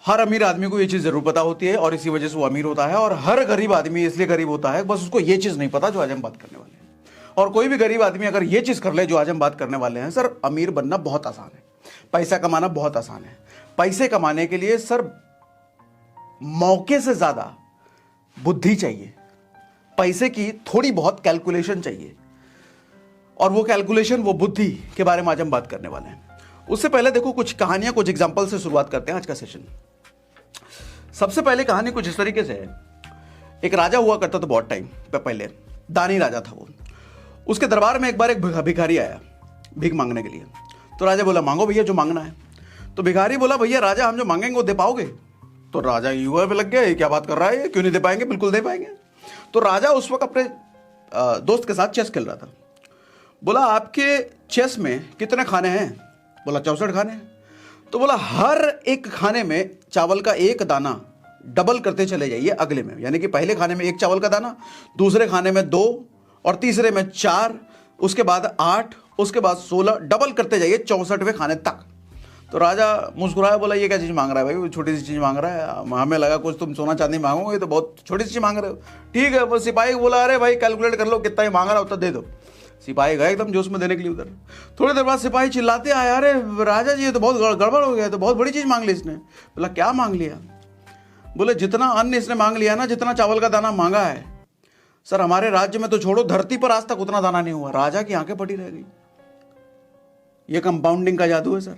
हर अमीर आदमी को ये चीज जरूर पता होती है और इसी वजह से वो अमीर होता है, और हर गरीब आदमी इसलिए गरीब होता है बस उसको ये चीज नहीं पता जो आज हम बात करने वाले हैं। और कोई भी गरीब आदमी अगर ये चीज कर ले जो आज हम बात करने वाले हैं, सर अमीर बनना बहुत आसान है, पैसा कमाना बहुत आसान है। पैसे कमाने के लिए सर मौके से ज्यादा बुद्धि चाहिए, पैसे की थोड़ी बहुत कैलकुलेशन चाहिए, और वो कैलकुलेशन, वो बुद्धि के बारे में आज हम बात करने वाले हैं। उससे पहले देखो कुछ कहानियां, कुछ एग्जांपल से शुरुआत करते हैं आज का सेशन। सबसे पहले कहानी कुछ इस तरीके से है। एक राजा हुआ करता था बहुत टाइम पहले, दानी राजा था वो। उसके दरबार में एक बार एक भिखारी आया भीख मांगने के लिए। तो राजा बोला मांगो भैया जो मांगना है। तो भिखारी बोला भैया राजा हम जो मांगेंगे वो दे पाओगे? तो राजा युवा पे लग गया, ये क्या बात कर रहा है, क्यों नहीं दे पाएंगे, बिल्कुल दे पाएंगे। तो राजा उस वक्त अपने दोस्त के साथ चेस खेल रहा था। बोला आपके चेस में कितने खाने हैं? बोला 64 खाने हैं। तो बोला हर एक खाने में चावल का एक दाना डबल करते चले जाइए अगले में, यानी कि पहले खाने में एक चावल का दाना, दूसरे खाने में 2, और तीसरे में 4, उसके बाद 8, उसके बाद 16, डबल करते जाइए 64वें खाने तक। तो राजा मुस्कुराया, बोला ये क्या चीज़ मांग रहा है भाई, छोटी सी चीज़ मांग रहा है, हमें लगा कुछ तुम सोना चांदी मांगोगे, तो बहुत छोटी सी चीज़ मांग रहे हो। ठीक है। वो सिपाही बोला अरे भाई कैलकुलेट कर लो कितना ही मांग रहा हो तो दे दो। सिपाही गए एकदम जोश में देने के लिए उधर। थोड़ी देर बाद सिपाही चिल्लाते आए, अरे राजा जी ये तो बहुत गड़बड़ हो गया, तो बहुत बड़ी चीज़ मांग ली इसने। बोला क्या मांग लिया? बोले जितना अन्न इसने मांग लिया ना, जितना चावल का दाना मांगा है सर, हमारे राज्य में तो छोड़ो धरती पर आज तक उतना दाना नहीं हुआ। राजा की आंखें फटी रह गई। ये कंपाउंडिंग का जादू है सर,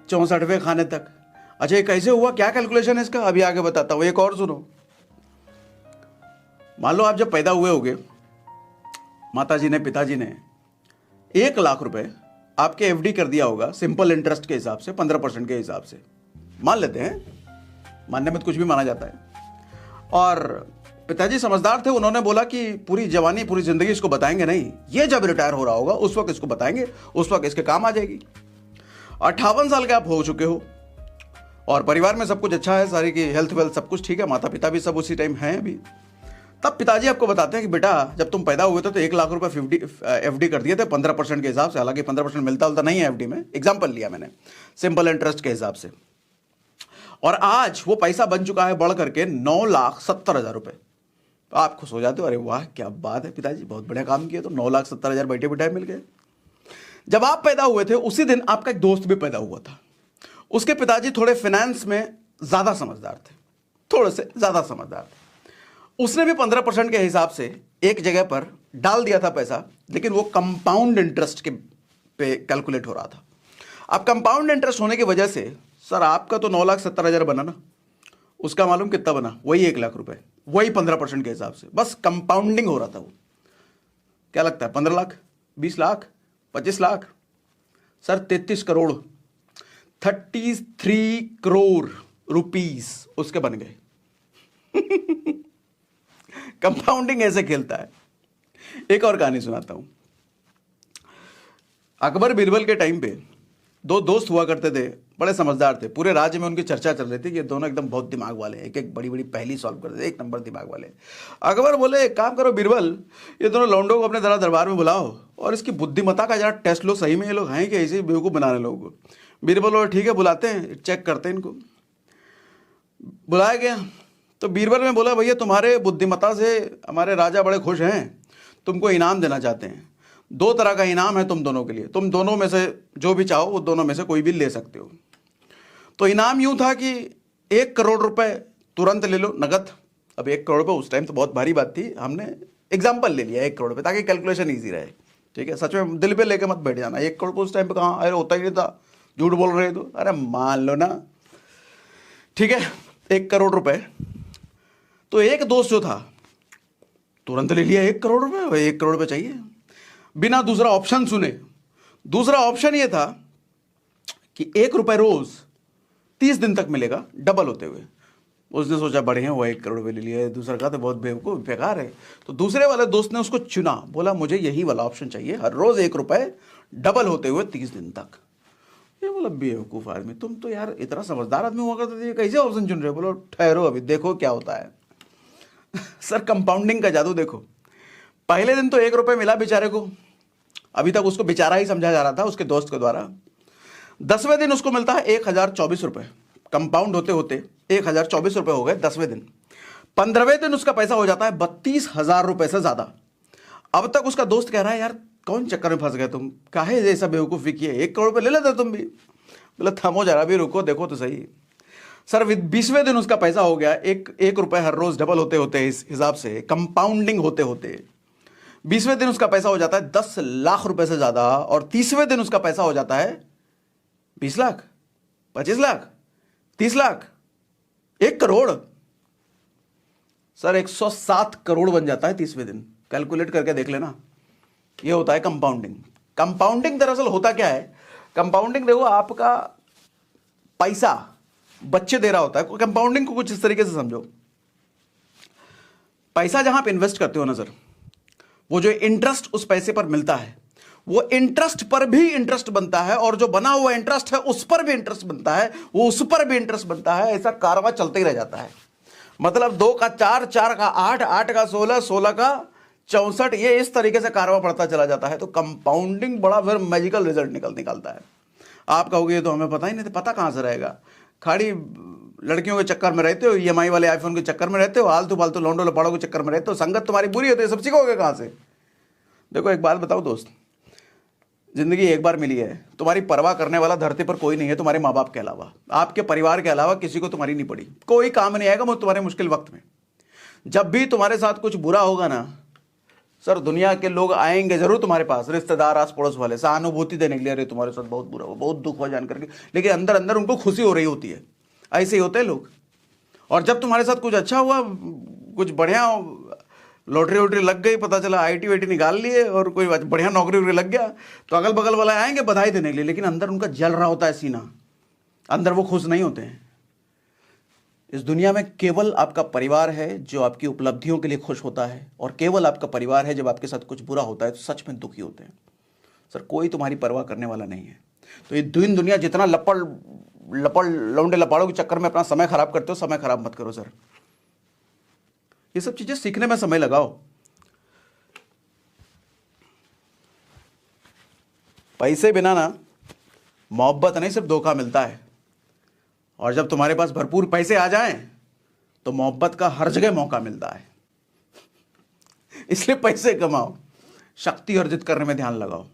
64वें खाने तक। अच्छा ये कैसे हुआ, क्या कैलकुलेशन है इसका, अभी आगे बताता हूं। एक और सुनो। मान लो आप जब पैदा हुए होगे, माताजी ने पिताजी ने 1 लाख रुपए आपके एफडी कर दिया होगा, सिंपल इंटरेस्ट के हिसाब से 15% के हिसाब से, मान लेते हैं, मानने में तो कुछ भी माना जाता है। और पिताजी समझदार थे, उन्होंने बोला कि पूरी जवानी पूरी जिंदगी इसको बताएंगे नहीं, ये जब रिटायर हो रहा होगा उस वक्त इसको बताएंगे, उस वक्त इसके काम आ जाएगी। 58 साल के आप हो चुके हो और परिवार में सब कुछ अच्छा है, सारी की हेल्थ वेल्थ सब कुछ ठीक है, माता पिता भी सब उसी टाइम हैं अभी। तब पिताजी आपको बताते हैं कि बेटा जब तुम पैदा हुए थे तो 1 लाख रुपए एफडी कर दिए थे 15% के हिसाब से, हालांकि 15% मिलता नहीं है एफडी में, एग्जाम्पल लिया मैंने सिंपल इंटरेस्ट के हिसाब से। और आज वो पैसा बन चुका है बढ़ करके 9,70,000 रुपए। आप खुश हो जाते हो, अरे वाह क्या बात है पिताजी, बहुत बढ़िया काम किया। तो 9,70,000 बैठे बैठे मिल गए। जब आप पैदा हुए थे उसी दिन आपका एक दोस्त भी पैदा हुआ था। उसके पिताजी थोड़े फाइनेंस में ज्यादा समझदार थे, थोड़े से ज्यादा समझदार थे। उसने भी 15% के हिसाब से एक जगह पर डाल दिया था पैसा, लेकिन वो कंपाउंड इंटरेस्ट के पे कैलकुलेट हो रहा था। अब कंपाउंड इंटरेस्ट होने की वजह से सर आपका तो 9,70,000 बना ना, उसका मालूम कितना बना? वही 1 लाख रुपए, वही 15% के हिसाब से, बस कंपाउंडिंग हो रहा था वो। क्या लगता है 15 लाख, 20 लाख, 25 लाख? सर 33 करोड़, 33 करोड़ रुपीस उसके बन गए। कंपाउंडिंग ऐसे खेलता है। एक और कहानी सुनाता हूं। अकबर बीरबल के टाइम पे 2 दोस्त हुआ करते थे, बड़े समझदार थे, पूरे राज्य में उनकी चर्चा चल रही थी कि ये दोनों एकदम बहुत दिमाग वाले हैं, एक एक बड़ी बड़ी पहेली सॉल्व करते थे, 1 नंबर दिमाग वाले। अकबर बोले एक काम करो बीरबल, ये दोनों लौंडों को अपने जरा दरबार में बुलाओ और इसकी बुद्धिमत्ता का जरा टेस्ट लो, सही में ये लोग हैं कि ऐसे ही बेवकूफ़ बनाने लोगों को। बीरबल बोले ठीक है बुलाते हैं, चेक करते हैं इनको। बुलाया गया तो बीरबल ने बोला भैया तुम्हारे बुद्धिमत्ता से हमारे राजा बड़े खुश हैं, तुमको इनाम देना चाहते हैं। 2 तरह का इनाम है तुम दोनों के लिए, तुम दोनों में से जो भी चाहो वो दोनों में से कोई भी ले सकते हो। तो इनाम यूं था कि 1 करोड़ रुपए तुरंत ले लो नगद। अब 1 करोड़ रुपए उस टाइम तो बहुत भारी बात थी, हमने एग्जाम्पल ले लिया 1 करोड़ रुपए ताकि कैलकुलेशन ईजी रहे। ठीक है, सच में दिल पे लेके मत बैठ जाना, 1 करोड़ रुपये उस टाइम पे कहाँ, अरे होता ही नहीं था, झूठ बोल रहे तो, अरे मान लो ना। ठीक है 1 करोड़ रुपए। तो एक दोस्त जो था तुरंत ले लिया 1 करोड़ रुपए, 1 करोड़ रुपए चाहिए, बिना दूसरा ऑप्शन सुने। दूसरा ऑप्शन ये था कि 1 रुपए रोज 30 दिन तक मिलेगा डबल होते हुए। उसने सोचा बढ़िया हुआ 1 करोड़ रुपए ले लिया, दूसरा का तो बहुत बेवकूफ बेकार है। तो दूसरे वाले दोस्त ने उसको चुना, बोला मुझे यही वाला ऑप्शन चाहिए, हर रोज 1 रुपए डबल होते हुए 30 दिन तक। ये बोला बेवकूफ आदमी, तुम तो यार इतना समझदार आदमी हुआ करते थे, कैसे ऑप्शन चुन रहे हो? बोलो ठहरो अभी देखो क्या होता है। सर कंपाउंडिंग का जादू देखो। पहले दिन तो 1 रुपए मिला बेचारे को, अभी तक उसको बेचारा ही समझा जा रहा था उसके दोस्त के द्वारा। 10वें दिन उसको मिलता है 1,024 रुपए, कंपाउंड होते होते 1,024 रुपए हो गए 10वें दिन। 15वें दिन उसका पैसा हो जाता है 32,000 रुपए से ज्यादा। अब तक उसका दोस्त कह रहा है, यार कौन चक्कर में फंस गए तुम, काहे जैसा बेवकूफी किए, 1 करोड़ रुपए ले लेते तुम भी। बोला थमो जरा भी, रुको देखो तो सही। सर 20वें दिन उसका पैसा हो गया 1 रुपए हर रोज डबल होते होते, इस हिसाब से कंपाउंडिंग होते होते 20वें दिन उसका पैसा हो जाता है 10 लाख रुपए से ज्यादा। और 30वें दिन उसका पैसा हो जाता है 20 लाख, 25 लाख, 30 लाख, 1 करोड़। सर 107 करोड़ बन जाता है 30वें दिन। कैलकुलेट करके देख लेना। ये होता है कंपाउंडिंग। कंपाउंडिंग दरअसल होता क्या है, कंपाउंडिंग देखो आपका पैसा बच्चे दे रहा होता है। कंपाउंडिंग को कुछ इस तरीके से समझो, पैसा जहां आप इन्वेस्ट करते हो ना सर, वो जो इंटरेस्ट उस पैसे पर मिलता है, वो इंटरेस्ट पर भी इंटरेस्ट बनता है, और जो बना हुआ इंटरेस्ट है उस पर भी इंटरेस्ट बनता है, वो उस पर भी इंटरेस्ट बनता है। ऐसा कारवां चलते ही रह जाता है। मतलब 2 का 4, 4 का 8, 8 का 16, 16 का 64, ये इस तरीके से कारवां बढ़ता चला जाता है। तो कंपाउंडिंग बड़ा फिर मैजिकल रिजल्ट निकालता है। आप कहोगे ये तो हमें पता ही नहीं, तो पता कहां से रहेगा, खाली लड़कियों के चक्कर में रहते हो, ईएमआई वाले आईफोन के चक्कर में रहते हो, आलतू फालतू लौंडो लपाड़ों के चक्कर में रहते हो, संगत तुम्हारी बुरी होती है, सब सीखोगे कहां से। देखो एक बात बताओ दोस्त, जिंदगी एक बार मिली है, तुम्हारी परवाह करने वाला धरती पर कोई नहीं है तुम्हारे माँ बाप के अलावा, आपके परिवार के अलावा किसी को तुम्हारी नहीं पड़ी, कोई काम नहीं आएगा वो तुम्हारे मुश्किल वक्त में। जब भी तुम्हारे साथ कुछ बुरा होगा ना सर, दुनिया के लोग आएंगे जरूर तुम्हारे पास, रिश्तेदार, आस पड़ोस वाले, सहानुभूति देने के लिए, अरे तुम्हारे साथ बहुत बुरा हुआ, बहुत दुख हुआ जान करके, लेकिन अंदर अंदर उनको खुशी हो रही होती है। ऐसे ही होते हैं लोग। और जब तुम्हारे साथ कुछ अच्छा हुआ, कुछ बढ़िया लॉटरी वोटरी लग गई, पता चला आईटी वाईटी निकाल लिए और कोई बढ़िया नौकरी वोकरी लग गया, तो अगल बगल वाले आएंगे बधाई देने के लिए, लेकिन अंदर उनका जल रहा होता है सीना, अंदर वो खुश नहीं होते हैं। इस दुनिया में केवल आपका परिवार है जो आपकी उपलब्धियों के लिए खुश होता है, और केवल आपका परिवार है जब आपके साथ कुछ बुरा होता है तो सच में दुखी होते हैं। सर कोई तुम्हारी परवाह करने वाला नहीं है। तो ये दुनिया जितना लपड़ लौंडे लपाड़ों के चक्कर में अपना समय खराब करते हो, समय खराब मत करो सर। ये सब चीजें सीखने में समय लगाओ। पैसे बिना ना मोहब्बत नहीं, सिर्फ धोखा मिलता है। और जब तुम्हारे पास भरपूर पैसे आ जाएं तो मोहब्बत का हर जगह मौका मिलता है। इसलिए पैसे कमाओ, शक्ति अर्जित करने में ध्यान लगाओ।